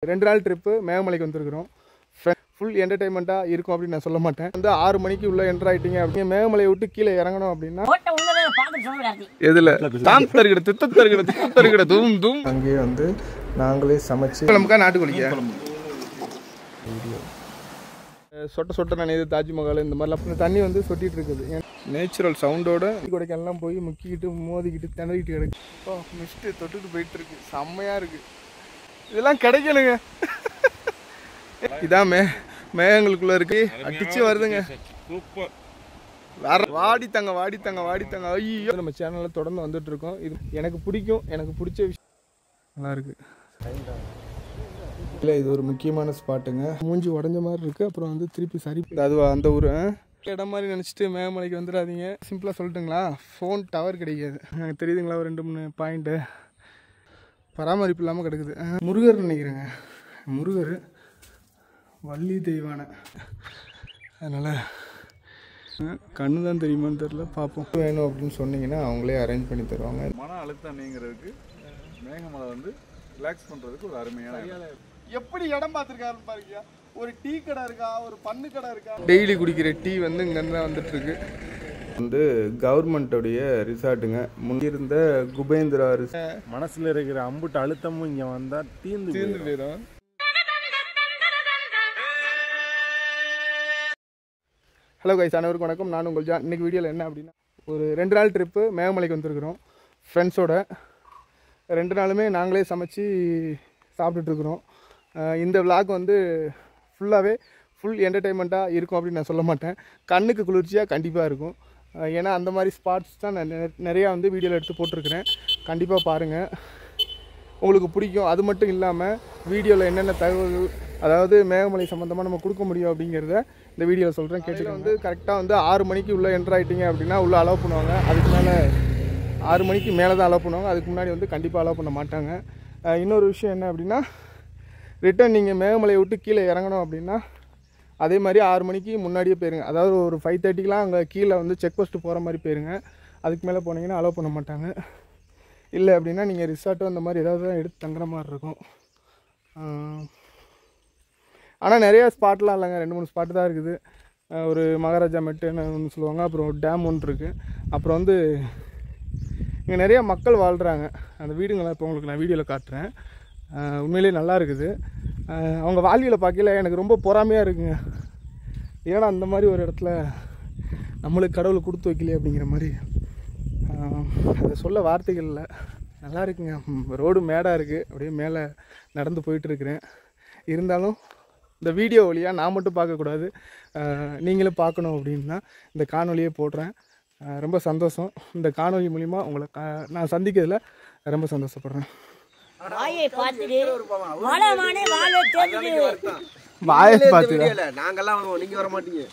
2 நாள் ட்ரிப்பு மேகமலைக்கு வந்திருக்கிறோம். ஃபுல் என்டர்டைன்மெண்ட்டாக இருக்கும் அப்படின்னு நான் சொல்ல மாட்டேன். வந்து 6 மணிக்கு உள்ள என்டர் ஆகிட்டீங்க அப்படிங்க. மேகமலையை விட்டு கீழே இறங்கணும் அப்படின்னா எதில் தருகிற தூம் தூம் அங்கேயே வந்து நாங்களே சமைச்சு குழம்புக்கா நாட்டுக்கோழிக்கா சொட்ட சொட்ட நனையுது தாஜ்மஹால் இந்த மாதிரிலாம் தண்ணி வந்து சொட்டிகிட்டு இருக்குது. நேச்சுரல் சவுண்டோட கொடைக்கெல்லாம் போய் முக்கிக்கிட்டு மோதிக்கிட்டு திணறிக்கிட்டு கிடக்கு. ஓ மிஸ்ட்டு தொட்டுட்டு போயிட்டு இருக்கு. செம்மையாக இருக்குது. இதெல்லாம் கிடைக்கணுங்க. இதான் மேகங்களுக்குள்ளே இருக்கு. அடிச்சு வருதுங்க. வாடித்தாங்க ஐயோ. நம்ம சேனலில் தொடர்ந்து வந்துட்டு இருக்கோம். இது எனக்கு பிடிக்கும். எனக்கு பிடிச்ச விஷயம் நல்லா இருக்கு. இல்லை இது ஒரு முக்கியமான ஸ்பாட்டுங்க. மூஞ்சி உடஞ்ச மாதிரி இருக்குது. அப்புறம் வந்து திருப்பி சரி அதுவா அந்த ஊர் இடம் மாதிரி நினச்சிட்டு மேகமலைக்கு வந்துடாதீங்க. சிம்பிளாக சொல்லிட்டுங்களா, ஃபோன் டவர் கிடைக்காது. தெரியுதுங்களா, ஒரு 2-3 பாயிண்ட்டு பராமரிப்பு இல்லாமல் கிடக்குது. முருகர் நினைக்கிறேங்க. முருகர் வள்ளி தெய்வானை. அதனால் கண்ணு தான் தெரியுமான்னு தெரில, பார்ப்போம். வேணும் அப்படின்னு சொன்னீங்கன்னா அவங்களே அரேஞ்ச் பண்ணி தருவாங்க. மன அழுத்தம் நீங்கிறதுக்கு மேகமலை வந்து ரிலாக்ஸ் பண்ணுறதுக்கு ஒரு அருமையான எப்படி இடம் பார்த்துருக்காரு பாருங்க. ஒரு டீ கடை இருக்கா, ஒரு பண்ணு கடை இருக்கா. டெய்லி குடிக்கிற டீ வந்து இங்கேருந்து வந்துட்டு இருக்கு. வந்து கவர்மெண்ட்டோடைய ரிசார்ட்டுங்க. முன்னிருந்த குபேந்திரா மனசில் இருக்கிற அம்புட்டு அழுத்தமும் இங்கே வந்தால் தீர்ந்து போயிடும். ஹலோ கைஸ், அனைவருக்கும் வணக்கம். நான் உங்கள் ஜான். இன்றைக்கி வீடியோவில் என்ன அப்படின்னா, ஒரு 2 நாள் ட்ரிப்பு மேகமலைக்கு வந்திருக்கிறோம் ஃப்ரெண்ட்ஸோட. 2 நாளுமே நாங்களே சமைச்சு சாப்பிட்டுட்ருக்குறோம். இந்த விளாக் வந்து ஃபுல்லாகவே ஃபுல் என்டர்டைன்மெண்ட்டாக இருக்கும் அப்படின்னு நான் சொல்ல மாட்டேன். கண்ணுக்கு குளிர்ச்சியாக கண்டிப்பாக இருக்கும். ஏன்னா அந்த மாதிரி ஸ்பாட்ஸ் தான் நான் நிறையா வந்து வீடியோவில் எடுத்து போட்டிருக்கிறேன். கண்டிப்பாக பாருங்கள், உங்களுக்கு பிடிக்கும். அது மட்டும் இல்லாமல் வீடியோவில் என்னென்ன தகவல்கள், அதாவது மேகமலை சம்மந்தமாக நம்ம கொடுக்க முடியும் அப்படிங்கிறத இந்த வீடியோவில் சொல்கிறேன். கேட்டுட்டு வந்து கரெக்டாக வந்து 6 மணிக்கு உள்ளே என்டர் ஆகிட்டீங்க அப்படின்னா உள்ளே அலோவ் பண்ணுவாங்க. அதுக்கு மேலே 6 மணிக்கு மேலே தான் அலோவ் பண்ணுவாங்க. அதுக்கு முன்னாடி வந்து கண்டிப்பாக அலோவ் பண்ண மாட்டாங்க. இன்னொரு விஷயம் என்ன அப்படின்னா, ரிட்டன் நீங்கள் மேகமலையை விட்டு கீழே இறங்கணும் அப்படின்னா அதே மாதிரி 6 மணிக்கு முன்னாடியே போயிருங்க. அதாவது ஒரு 5:30க்கெலாம் அங்கே கீழே வந்து செக் போஸ்ட்டு போகிற மாதிரி போயிருங்க. அதுக்கு மேலே போனீங்கன்னா அலோவ் பண்ண மாட்டாங்க. இல்லை அப்படின்னா நீங்கள் ரிசார்ட்டோ அந்த மாதிரி ஏதாவது தான் எடுத்து தங்குற மாதிரி இருக்கும். ஆனால் நிறையா ஸ்பாட்லாம் இல்லைங்க, 2-3 ஸ்பாட்டு தான் இருக்குது. ஒரு மகாராஜா மெட்டுன்னு ஒன்று சொல்லுவாங்க. அப்புறம் ஒரு டேம் ஒன்று இருக்குது. அப்புறம் வந்து இங்கே நிறையா மக்கள் வாழ்கிறாங்க. அந்த வீடுங்களை இப்போ உங்களுக்கு நான் வீடியோவில் காட்டுறேன். உண்மையிலே நல்லா இருக்குது. அவங்க வாழ்வியலை பார்க்கல எனக்கு ரொம்ப பொறாமையாக இருக்குங்க. ஏன்னா அந்த மாதிரி ஒரு இடத்துல நம்மளுக்கு கடவுளை கொடுத்து வைக்கலையே அப்படிங்கிற மாதிரி. அதை சொல்ல வார்த்தைகள் இல்லை. நல்லா இருக்குங்க. ரோடு மேடாக இருக்குது. அப்படியே மேலே நடந்து போயிட்டுருக்கிறேன். இருந்தாலும் இந்த வீடியோ வழியாக நான் மட்டும் பார்க்கக்கூடாது, நீங்களும் பார்க்கணும் அப்படின்னு தான் இந்த காணொலியை போடுறேன். ரொம்ப சந்தோஷம். இந்த காணொலி மூலிமா உங்களை நான் சந்திக்கிறதுல ரொம்ப சந்தோஷப்படுறேன். வாயை பார்த்துட்டு நாங்கெல்லாம் நீங்க வர மாட்டீங்க.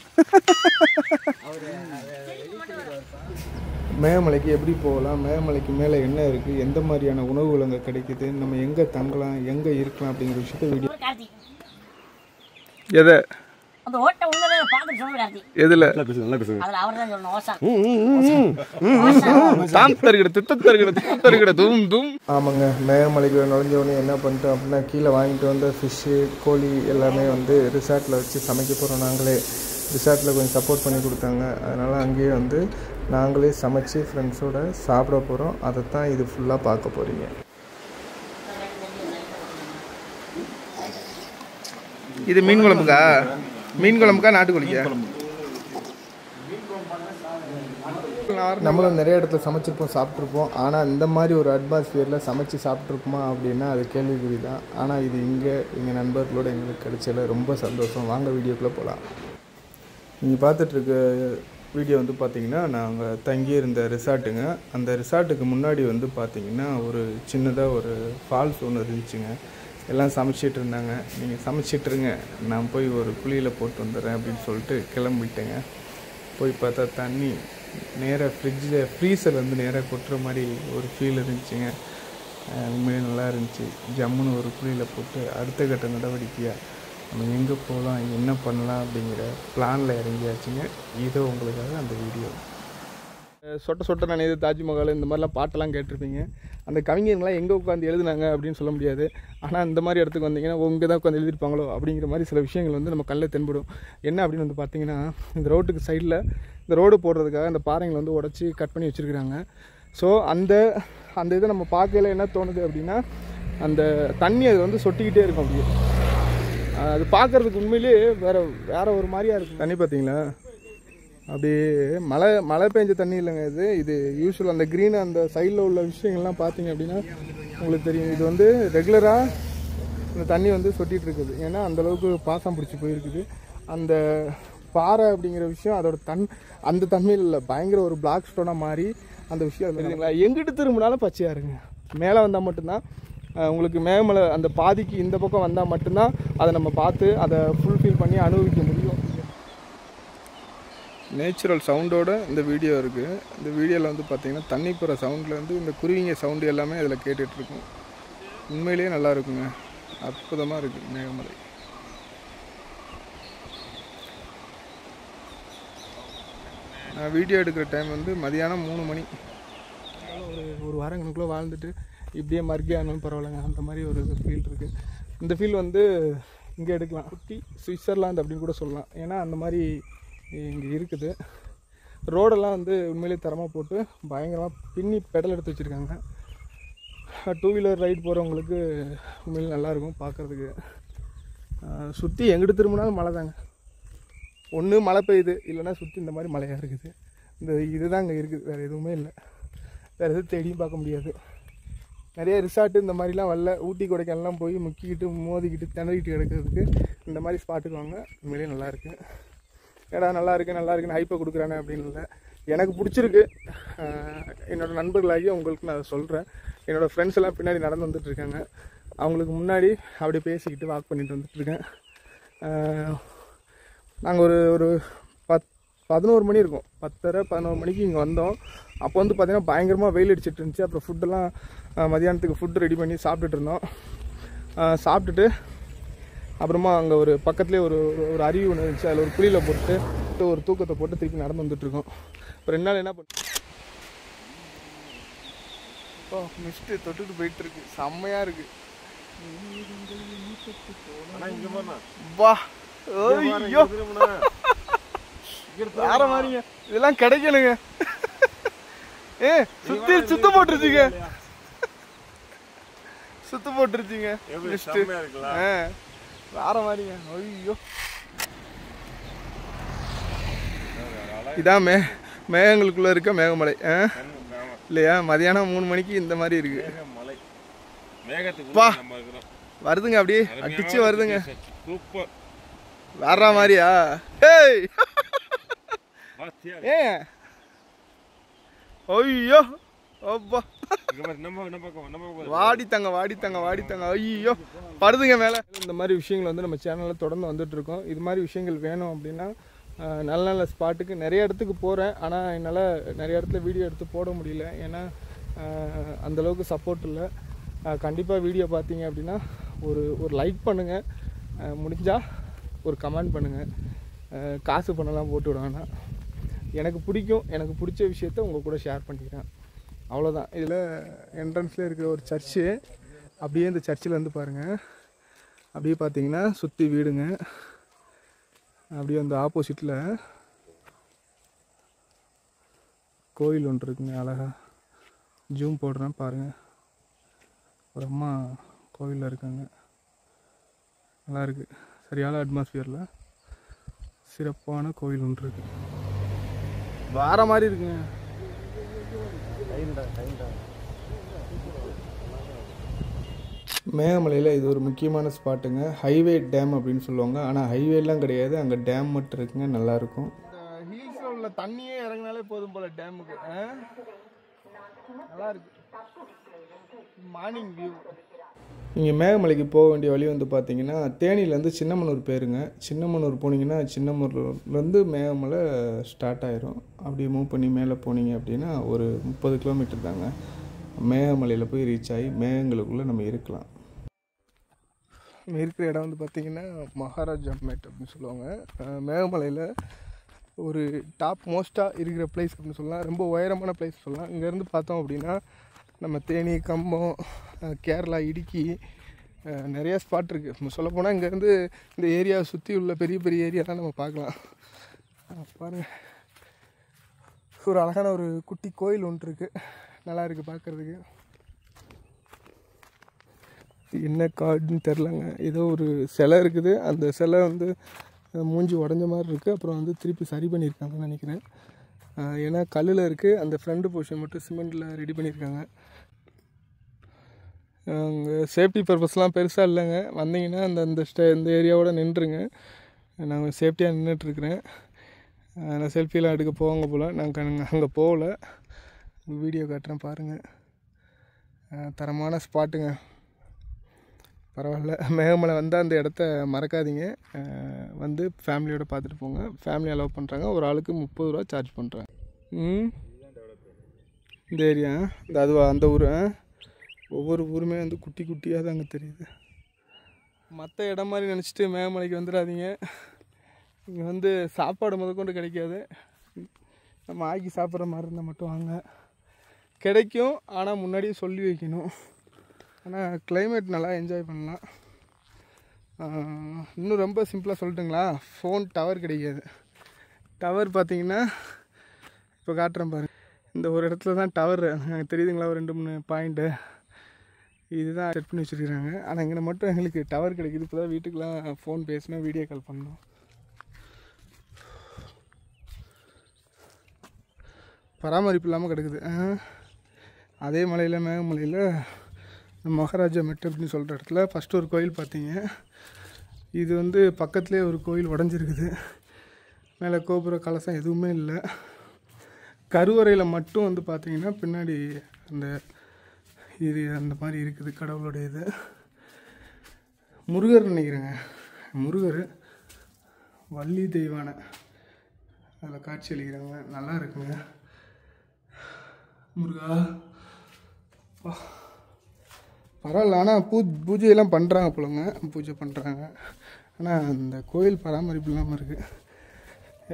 மேகமலைக்கு எப்படி போகலாம், மேகமலைக்கு மேலே என்ன இருக்குது, எந்த மாதிரியான உணவுகள் அங்கே கிடைக்குது, நம்ம எங்கே தங்கலாம், எங்கே இருக்கலாம் அப்படிங்கிற விஷயத்த வீடியோ. எதை அந்த ஓட்ட உள்ளத பாத்து சொல்லுங்க. எதுல நல்லா பேசுங்க. அதுல அவர்தான் சொல்லணும். ஓசா தூம் தூம். ஆமாங்க, மேகமலைக்கு நுழைஞ்சவொடனே என்ன பண்ணிட்டோம் அப்படின்னா, கீழே வாங்கிட்டு வந்த ஃபிஷ்ஷு, கோழி எல்லாமே வந்து ரிசார்ட்டில் வச்சு சமைக்க போகிறோம். நாங்களே ரிசார்ட்டில் கொஞ்சம் சப்போர்ட் பண்ணி கொடுத்தாங்க. அதனால் அங்கேயே வந்து நாங்களே சமைச்சு ஃப்ரெண்ட்ஸோடு சாப்பிட போகிறோம். அதைத்தான் இது ஃபுல்லாக பார்க்க போகிறீங்க. இது மீன் குழம்புக்கா நாட்டுக்கோழிக்கா? நம்மளும் நிறைய இடத்துல சமைச்சிருப்போம், சாப்பிட்ருப்போம். ஆனால் இந்த மாதிரி ஒரு அட்மாஸ்பியரில் சமைச்சு சாப்பிட்ருப்போமா அப்படின்னா அது கேள்விக்குறி தான். ஆனால் இது இங்கே எங்கள் நண்பர்களோடு எங்களுக்கு கிடைச்சல ரொம்ப சந்தோஷம். வாங்க வீடியோக்குள்ளே போகலாம். நீங்கள் பார்த்துட்ருக்க வீடியோ வந்து பார்த்திங்கன்னா, நாங்கள் தங்கியிருந்த ரிசார்ட்டுங்க. அந்த ரிசார்ட்டுக்கு முன்னாடி வந்து பார்த்திங்கன்னா ஒரு சின்னதாக ஒரு ஃபால்ஸ் ஒன்று இருந்துச்சுங்க. எல்லாம் சமைச்சிட்டு இருந்தாங்க. நீங்கள் சமைச்சிட்ருங்க, நான் போய் ஒரு குழியில் போட்டு வந்துடுறேன் அப்படின்னு சொல்லிட்டு கிளம்பிட்டேங்க. போய் பார்த்தா தண்ணி நேராக ஃப்ரீசர் வந்து நேராக கொட்டுற மாதிரி ஒரு ஃபீல் இருந்துச்சுங்க. உண்மையிலே நல்லா இருந்துச்சு. ஜம்முன்னு ஒரு குழியில் போட்டு அடுத்த கட்ட நடவடிக்கையாக நம்ம எங்கே போகலாம், என்ன பண்ணலாம் அப்படிங்கிற பிளானில் இறங்கியாச்சுங்க. இதோ உங்களுக்காக அந்த வீடியோ. சொட்ட சொட்ட நனைது தாஜ்மஹால் இந்த மாதிரிலாம் பாட்டெல்லாம் கேட்டிருப்பீங்க. அந்த கவிஞர்கள்லாம் எங்கே உட்காந்து எழுதுனாங்க அப்படின்னு சொல்ல முடியாது. ஆனால் இந்த மாதிரி இடத்துக்கு வந்தீங்கன்னா உங்கள் தான் உட்காந்து எழுதியிருப்பாங்களோ அப்படிங்கிற மாதிரி சில விஷயங்கள் வந்து நம்ம கண்ணில் தென்படும். என்ன அப்படின்னு வந்து பார்த்தீங்கன்னா, இந்த ரோட்டுக்கு சைடில் இந்த ரோடு போடுறதுக்காக அந்த பாறைங்களை வந்து உடச்சி கட் பண்ணி வச்சுருக்குறாங்க. ஸோ அந்த இதை நம்ம பார்க்கையில் என்ன தோணுது அப்படின்னா, அந்த தண்ணி அது வந்து சொட்டிக்கிட்டே இருக்கும். அப்படியே அது பார்க்குறதுக்கு உண்மையிலேயே வேறு ஒரு மாதிரியாக இருக்கும். தண்ணி பார்த்தீங்களா, அப்படியே மழை பெஞ்ச தண்ணி இல்லைங்க. இது யூஸ்வல் அந்த க்ரீன் அந்த சைடில் உள்ள விஷயங்கள்லாம் பார்த்தீங்க அப்படின்னா உங்களுக்கு தெரியும். இது வந்து ரெகுலராக இந்த தண்ணி வந்து சொட்டிகிட்டு இருக்குது. ஏன்னா அந்தளவுக்கு பாசம் பிடிச்சி போயிருக்குது. அந்த பாறை அப்படிங்கிற விஷயம் அதோட அந்த தண்ணியில் இல்லை, பயங்கர ஒரு பிளாக் ஸ்டோனாக மாறி அந்த விஷயம் இல்லைங்களா. எங்கிட்டு திரும்பினாலும் பச்சையாக இருங்க. மேலே வந்தால் மட்டும்தான் உங்களுக்கு மேகமலை அந்த பாதிக்கு இந்த பக்கம் வந்தால் மட்டும்தான் அதை நம்ம பார்த்து அதை ஃபுல்ஃபில் பண்ணி அனுபவிக்க முடியும். நேச்சுரல் சவுண்டோட இந்த வீடியோ இருக்குது. இந்த வீடியோவில் வந்து பார்த்திங்கன்னா தண்ணி போகிற சவுண்டில் வந்து இந்த குருவிங்க சவுண்டு எல்லாமே இதில் கேட்டுட்ருக்கும். உண்மையிலேயே நல்லா இருக்குங்க, அற்புதமாக இருக்குது மேகமலை. நான் வீடியோ எடுக்கிற டைம் வந்து மதியானம் 3 மணி. ஒரு வாரங்களுக்குள்ளே வாழ்ந்துட்டு இப்படியே மர்கியானும் பரவாயில்லைங்க, அந்த மாதிரி ஒரு ஃபீல் இருக்குது. இந்த ஃபீல் வந்து இங்கே எடுக்கலாம். குட்டி சுவிட்சர்லாந்து அப்படின்னு கூட சொல்லலாம். ஏன்னா அந்த மாதிரி இங்கே இருக்குது. ரோடெல்லாம் வந்து உண்மையிலே தரமாக போட்டு பயங்கரமாக பின்னி பெடல் எடுத்து வச்சுருக்காங்க. 2 வீலர் ரைட் போகிறவங்களுக்கு உண்மையிலே நல்லாயிருக்கும் பார்க்குறதுக்கு. சுற்றி எங்கிட்டு திரும்பினாலும் மழை தாங்க. ஒன்று மழை பெய்யுது, இல்லைன்னா சுற்றி இந்த மாதிரி மழையாக இருக்குது. இதுதான் இங்கே இருக்குது, வேறு எதுவுமே இல்லை. வேறு எதுவும் தேடியும் பார்க்க முடியாது. நிறைய ரிசார்ட்டு இந்த மாதிரிலாம் வரல. ஊட்டி கொடைக்கானல்லாம் போய் முக்கிக்கிட்டு மோதிக்கிட்டு திணறிக்கிட்டு கிடக்கிறதுக்கு இந்த மாதிரி ஸ்பாட்டுக்கு வாங்க. உண்மையிலேயே நல்லாயிருக்கு. ஏடா நல்லா இருக்குன்னு ஹைப்பை கொடுக்குறானே அப்படின்னு இல்லை, எனக்கு பிடிச்சிருக்கு. என்னோடய நண்பர்களாகி உங்களுக்கு நான் அதை சொல்கிறேன். என்னோடய ஃப்ரெண்ட்ஸ் எல்லாம் பின்னாடி நடந்து வந்துட்டுருக்காங்க. அவங்களுக்கு முன்னாடி அப்படியே பேசிக்கிட்டு வாக் பண்ணிட்டு வந்துட்டுருக்கேன். நாங்கள் ஒரு 11 மணி இருக்கும், 10:30-11 மணிக்கு இங்கே வந்தோம். அப்போ வந்து பார்த்திங்கன்னா பயங்கரமாக வெயில் அடிச்சிட்டு இருந்துச்சு. அப்புறம் ஃபுட்டெல்லாம் மதியானத்துக்கு ஃபுட்டு ரெடி பண்ணி சாப்பிட்டுட்டு இருந்தோம். சாப்பிட்டுட்டு அப்புறமா அங்கே ஒரு பக்கத்துலேயே ஒரு அருவி ஒன்று இருந்துச்சு. அதில் ஒரு குழியில் போட்டு ஒரு தூக்கத்தை போட்டு திருப்பி நடந்து வந்துட்டுருக்கோம். இப்போ 2 நாள் என்ன மிஸ்ட்டு தொட்டுட்டு போயிட்டுருக்கு. செம்மையாக இருக்குது. வா ஐயோ வேற மாதிரிங்க, இதெல்லாம் கிடைக்கணுங்க. சுத்து போட்டுருச்சுங்க, வேற மாதிரிங்க. ஐயோ இதான் மேகங்களுக்குள்ள இருக்க மேகமலை இல்லையா? மதியானம் 3 மணிக்கு இந்த மாதிரி இருக்கு. வருதுங்க, அப்படியே அடிச்சு வருதுங்க. வேற மாதிரியா? ஐயோ அப்பா, வாடித்தாங்க. ஐயோ படுதுங்க மேலே. இந்த மாதிரி விஷயங்கள் வந்து நம்ம சேனலில் தொடர்ந்து வந்துட்டுருக்கோம். இது மாதிரி விஷயங்கள் வேணும் அப்படின்னா நல்ல நல்ல ஸ்பாட்டுக்கு நிறைய இடத்துக்கு போகிறேன். ஆனால் என்னால் நிறைய இடத்துல வீடியோ எடுத்து போட முடியல. ஏன்னா அந்தளவுக்கு சப்போர்ட் இல்லை. கண்டிப்பாக வீடியோ பார்த்தீங்க அப்படின்னா ஒரு லைக் பண்ணுங்கள், முடிஞ்சால் ஒரு கமெண்ட் பண்ணுங்கள். காசு பண்ணலாம் போட்டு விடுவாங்கன்னா எனக்கு பிடிக்கும். எனக்கு பிடிச்ச விஷயத்த உங்கள் கூட ஷேர் பண்ணிக்கிறேன், அவ்வளோதான். இதில் என்ட்ரன்ஸில் இருக்கிற ஒரு சர்ச்சு. அப்படியே இந்த சர்ச்சில் வந்து பாருங்கள், அப்படியே பார்த்தீங்கன்னா சுற்றி வீடுங்க. அப்படியே அந்த ஆப்போசிட்டில் கோயில் ஒன்று இருக்குங்க. அழகாக ஜூம் போடுறேன் பாருங்கள். ஒரு அம்மா கோயிலில் இருக்காங்க, நல்லாயிருக்கு. சரியான அட்மாஸ்பியரில் சிறப்பான கோயில் ஒன்று இருக்கு. வேற மாதிரி இருக்குங்க. மேகமலையில் இது ஒரு முக்கியமான ஸ்பாட்டுங்க. ஹைவே டேம் அப்படின்னு சொல்லுவாங்க. ஆனால் ஹைவேலாம் கிடையாது, அங்கே டேம் மட்டும் இருக்குங்க. நல்லாயிருக்கும். இந்த ஹீல்ஸில் உள்ள தண்ணியே இறங்கினாலே போதும் போல் டேமுக்கு. நல்லாயிருக்கு. Morning view. நீங்கள் மேகமலைக்கு போக வேண்டிய வழி வந்து பார்த்தீங்கன்னா தேனியிலேருந்து சின்னமனூர் பேருங்க. சின்னமனூர் போனீங்கன்னா சின்னமனூர்லேருந்து மேகமலை ஸ்டார்ட் ஆயிரும். அப்படியே மூவ் பண்ணி மேலே போனீங்க அப்படின்னா ஒரு 30 கிலோமீட்டர் தாங்க. மேகமலையில் போய் ரீச் ஆகி மேகங்களுக்குள்ளே நம்ம இருக்கலாம். இருக்கிற இடம் வந்து பார்த்திங்கன்னா மகாராஜா மேட் அப்படின்னு சொல்லுவாங்க. மேகமலையில் ஒரு டாப் மோஸ்ட்டாக இருக்கிற பிளேஸ் அப்படின்னு சொல்லலாம். ரொம்ப உயரமான பிளேஸ் சொல்லலாம். இங்கேருந்து பார்த்தோம் அப்படின்னா நம்ம தேனி, கம்பம், கேரளா, இடுக்கி நிறையா ஸ்பாட் இருக்குது. சொல்லப்போனால் இங்கேருந்து இந்த ஏரியாவை சுற்றி உள்ள பெரிய பெரிய ஏரியாலாம் நம்ம பார்க்கலாம். பாருங்கள், ஒரு அழகான ஒரு குட்டி கோயில் ஒன்று இருக்குது, நல்லா இருக்குது பார்க்குறதுக்கு. என்ன காடுன்னு தெரிலங்க, ஏதோ ஒரு சிலை இருக்குது. அந்த சிலை வந்து மூஞ்சி உடஞ்ச மாதிரி இருக்குது. அப்புறம் வந்து திருப்பி சரி பண்ணியிருக்காங்கன்னு நினைக்கிறேன். ஏன்னா கல்லில் இருக்குது. அந்த ஃப்ரண்ட் போர்ஷன் மட்டும் சிமெண்ட்டில் ரெடி பண்ணியிருக்காங்க. அங்கே சேஃப்டி பர்பஸ்லாம் பெருசாக இல்லைங்க. வந்தீங்கன்னா இந்த ஏரியாவோட நின்றுங்க. நாங்கள் சேஃப்டியாக நின்றுட்டுருக்குறேன். நான் செல்ஃபிலாம் எடுக்க போவாங்க போல். நாங்கள் அங்கே போகல. வீடியோ காட்டுறேன் பாருங்கள். தரமான ஸ்பாட்டுங்க, பரவாயில்ல. மேகமலை வந்தால் அந்த இடத்த மறக்காதீங்க. வந்து ஃபேமிலியோடு பார்த்துட்டு போங்க. ஃபேமிலி அலோவ் பண்ணுறாங்க. ஒரு ஆளுக்கு 30 ரூபா சார்ஜ் பண்ணுறாங்க. இந்த ஏரியா அந்த ஊர். ஒவ்வொரு ஊருமே வந்து குட்டி குட்டியாக தான் அங்கே தெரியுது. மற்ற இடம் மாதிரி நினச்சிட்டு மேகமலைக்கு வந்துடாதீங்க. இங்கே வந்து சாப்பாடு முதற்கொண்டு கிடைக்காது. நம்ம ஆக்கி சாப்பிட்ற மாதிரி இருந்தால் மட்டும் வாங்க. கிடைக்கும், ஆனால் முன்னாடியே சொல்லி வைக்கணும். ஆனால் கிளைமேட் நல்லா என்ஜாய் பண்ணலாம். இன்னும் ரொம்ப சிம்பிளாக சொல்லட்டுங்களா, ஃபோன் டவர் கிடைக்காது. டவர் பார்த்தீங்கன்னா இப்போ காட்டுறேன் பாருங்கள். இந்த ஒரு இடத்துல தான் டவர் தெரியுதுங்களா, ஒரு 2-3 பாயிண்ட்டு இதுதான் செட் பண்ணி வச்சுருக்குறாங்க. ஆனால் இங்கே மட்டும் எங்களுக்கு டவர் கிடைக்குது. இப்போ தான் வீட்டுக்கெலாம் ஃபோன் பேசினா வீடியோ கால் பண்ணோம். பராமரிப்பு இல்லாமல் கிடக்குது. அதே மலையில், மேகமலையில் மகாராஜா மெட்டு அப்படின்னு சொல்கிற இடத்துல ஃபஸ்ட்டு ஒரு கோயில் பார்த்தீங்க. இது வந்து பக்கத்துலேயே ஒரு கோயில் உடஞ்சிருக்குது. மேலே கோபுர கலசம் எதுவுமே இல்லை. கருவறையில் மட்டும் வந்து பார்த்திங்கன்னா பின்னாடி அந்த மாதிரி இருக்குது கடவுளுடைய இது. முருகர் நினைக்கிறேங்க, முருகர் வள்ளி தெய்வானை அதில் காட்சி அளிக்கிறாங்க. நல்லா இருக்குங்க. முருகா பரவாயில்ல. ஆனால் பூஜையெல்லாம் பண்ணுறாங்க போலங்க, பூஜை பண்ணுறாங்க. ஆனால் அந்த கோயில் பராமரிப்பு இல்லாமல் இருக்குது.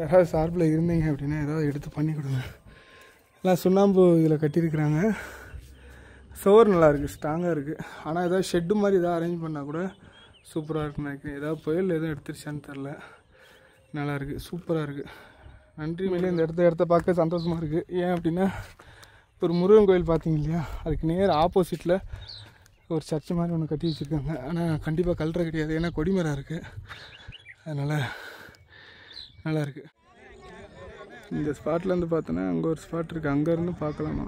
யாராவது சார்பில் இருந்தீங்க அப்படின்னா ஏதாவது எடுத்து பண்ணி கொடுங்க. எல்லாம் சுண்ணாம்பு இதில் கட்டியிருக்கிறாங்க. சுவர் நல்லாயிருக்கு, ஸ்ட்ராங்காக இருக்குது. ஆனால் ஏதாவது ஷெட்டு மாதிரி எதாவது அரேஞ்ச் பண்ணால் கூட சூப்பராக இருக்குன்னு நினைக்கிறேன். ஏதாவது புயல் எதுவும் எடுத்துருச்சான்னு தெரில. நல்லாயிருக்கு, சூப்பராக இருக்குது. நன்றி. மேலே இந்த இடத்த பார்க்க சந்தோஷமாக இருக்குது. ஏன் அப்படின்னா ஒரு முருகன் கோயில் பார்த்தீங்க இல்லையா, அதுக்கு நேர் ஆப்போசிட்டில் ஒரு சர்ச்சு மாதிரி ஒன்று கட்டி வச்சுருக்காங்க. ஆனால் கண்டிப்பாக கல்ற கிடையாது, ஏன்னா கொடிமரம் இருக்குது. அதனால் நல்லாயிருக்கு. இந்த ஸ்பாட்லேருந்து பார்த்தோன்னா அங்கே ஒரு ஸ்பாட் இருக்குது, அங்கேருந்து பார்க்கலாமா.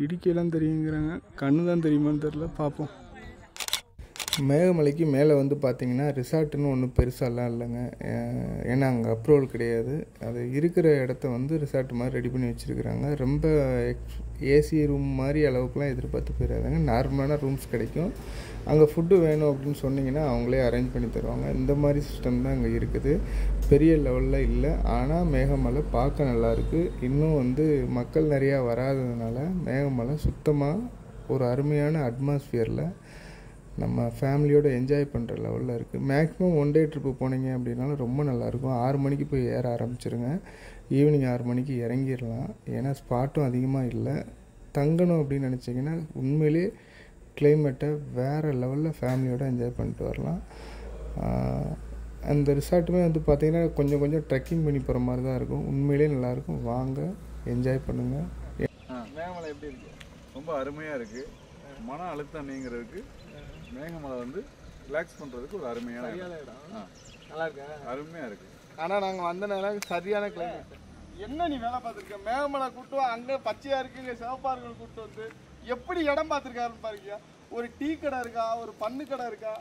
இடுக்கியெல்லாம் தெரியுங்கிறாங்க, கண்ணு தான் தெரியுமான்னு தெரில, பார்ப்போம். மேகமலைக்கு மேலே வந்து பார்த்திங்கன்னா ரிசார்ட்டுன்னு ஒன்றும் பெருசாலாம் இல்லைங்க. ஏன்னா அங்கே அப்ரூவல் கிடையாது. அது இருக்கிற இடத்த வந்து ரிசார்ட் மாதிரி ரெடி பண்ணி வச்சுருக்குறாங்க. ரொம்ப ஏசி ரூம் மாதிரி அளவுக்குலாம் எதிர்பார்த்து போயிடாதாங்க. நார்மலான ரூம்ஸ் கிடைக்கும். அங்கே ஃபுட்டு வேணும் அப்படின்னு சொன்னிங்கன்னா அவங்களே அரேஞ்ச் பண்ணி தருவாங்க. இந்த மாதிரி சிஸ்டம் தான் அங்கே இருக்குது. பெரிய லெவலில் இல்லை. ஆனால் மேகமலை பார்க்க நல்லாயிருக்கு. இன்னும் வந்து மக்கள் நிறையா வராததுனால மேகமலை சுத்தமாக ஒரு அருமையான அட்மாஸ்ஃபியரில் நம்ம ஃபேமிலியோடு என்ஜாய் பண்ணுற லெவலில் இருக்குது. மேக்ஸிமம் 1 டே ட்ரிப்பு போனீங்க அப்படின்னாலும் ரொம்ப நல்லாயிருக்கும். 6 மணிக்கு போய் ஏற ஆரம்பிச்சிருங்க. ஈவினிங் 6 மணிக்கு இறங்கிடலாம். ஏன்னா ஸ்பாட்டும் அதிகமாக இல்லை. தங்கணும் அப்படின்னு நினச்சிங்கன்னா உண்மையிலே கிளைமேட்டை வேறு லெவலில் ஃபேமிலியோடு என்ஜாய் பண்ணிட்டு வரலாம். அந்த ரிசார்ட்டுமே வந்து பார்த்திங்கன்னா கொஞ்சம் கொஞ்சம் ட்ரெக்கிங் பண்ணி போகிற மாதிரி தான் இருக்கும். உண்மையிலே நல்லாயிருக்கும். வாங்க, என்ஜாய் பண்ணுங்கள். மேகமலை எப்படி இருக்குது? ரொம்ப அருமையாக இருக்குது. மன அழுத்தம் நீங்கிறதுக்கு மேகமலை வந்து ரிலாக்ஸ் பண்ணுறதுக்கு ஒரு அருமையான இடம். நல்லா இருக்கா? அருமையாக இருக்குது. ஆனால் நாங்கள் வந்த நேரம் சரியான கிளைமேட். என்ன நீ வேலை பார்த்துருக்க? மேகமலை கூட்டு அங்கே பச்சையாக இருக்குது, இங்கே சிவப்பாக இருக்கிற கூட்டு வந்து எப்படி இடம் பார்த்துருக்காருன்னு பாருங்க. ஒரு டீ கடை இருக்கா, ஒரு பண்ணு கடை இருக்கா?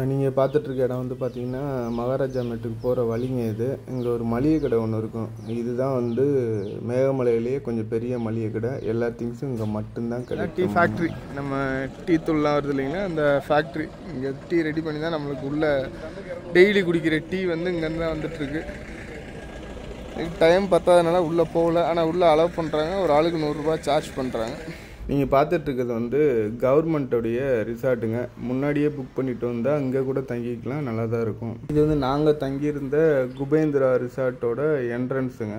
நீங்கள் பார்த்துட்ருக்க இடம் வந்து பார்த்தீங்கன்னா மகாராஜா மெட்டுக்கு போகிற வழிங்க இது. இங்கே ஒரு மளிகை கடை ஒன்று இருக்கும். இதுதான் வந்து மேகமலையிலேயே கொஞ்சம் பெரிய மளிகை கடை. எல்லா திங்ஸும் இங்கே மட்டும்தான் கிடைக்கும். டீ ஃபேக்ட்ரி, நம்ம டீ தூள்லாம் வருது இல்லைங்களா, அந்த ஃபேக்ட்ரி. இங்கே டீ ரெடி பண்ணி தான் நம்மளுக்கு உள்ள டெய்லி குடிக்கிற டீ வந்து இங்கேருந்து தான் வந்துட்டுருக்கு. டைம் பத்தாதனால உள்ளே போகல. ஆனால் உள்ளே அலோவ் பண்ணுறாங்க. ஒரு ஆளுக்கு 100 ரூபா சார்ஜ் பண்ணுறாங்க. நீங்கள் பார்த்துட்ருக்கிறது வந்து கவர்மெண்ட்டோடைய ரிசார்ட்டுங்க. முன்னாடியே புக் பண்ணிட்டு வந்தால் அங்கே கூட தங்கிக்கலாம், நல்லா தான் இருக்கும். இது வந்து நாங்கள் தங்கியிருந்த குபேந்திரா ரிசார்ட்டோட என்ட்ரன்ஸுங்க.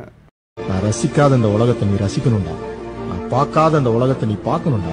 நான் ரசிக்காத இந்த உலகத்தை நீ ரசிக்கணும்டா, நான் பார்க்காத அந்த உலகத்தை நீ பார்க்கணும்டா.